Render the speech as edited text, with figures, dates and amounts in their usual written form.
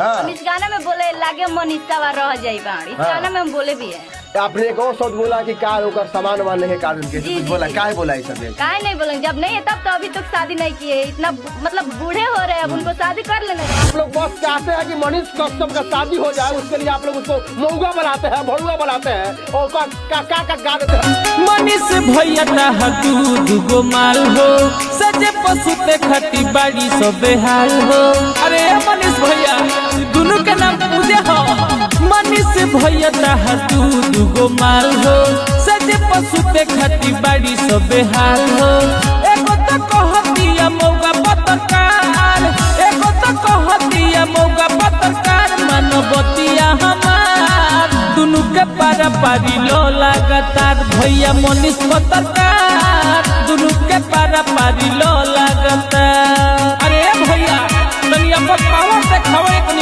हम इस गाना में बोले लागे मनीषा वा रह जाई बाड़ी, इस गाना में हम बोले भी है। आपने एक और शब्द बोला कि कार होकर सामान वाले है कारण के कुछ बोला, काहे बोला ये सब? काहे नहीं बोलेंगे, जब नहीं है तब तो अभी तक शादी नहीं किए, इतना मतलब बूढ़े हो रहे हैं, अब उनको शादी कर लेना। आप लोग बस चाहते हैं कि मनीष कश्यप का शादी हो जाए, उसके लिए आप लोग उसको मऊगा बनाते हैं, भड़ुआ बनाते हैं और का गा देते हैं। मनीष भैया दूगो माल हो, सजे पशुते खटी बाड़ी सब बेहाल हो। अरे मनीष भैया दोनों के नाम पूजे हो। मनीष भैया दूगो माल हो, सजे पशुते खटी बाड़ी सब बेहाल हो। एगो तो कहतिया मौगा पत्रकार, एगो तो कहतिया मौगा पत्रकार, मानवतिया हमार दुनू के पारा पारी लो लगातार। भैया मनीष पत्रकार दुनू के पारा पारी लो लगातार।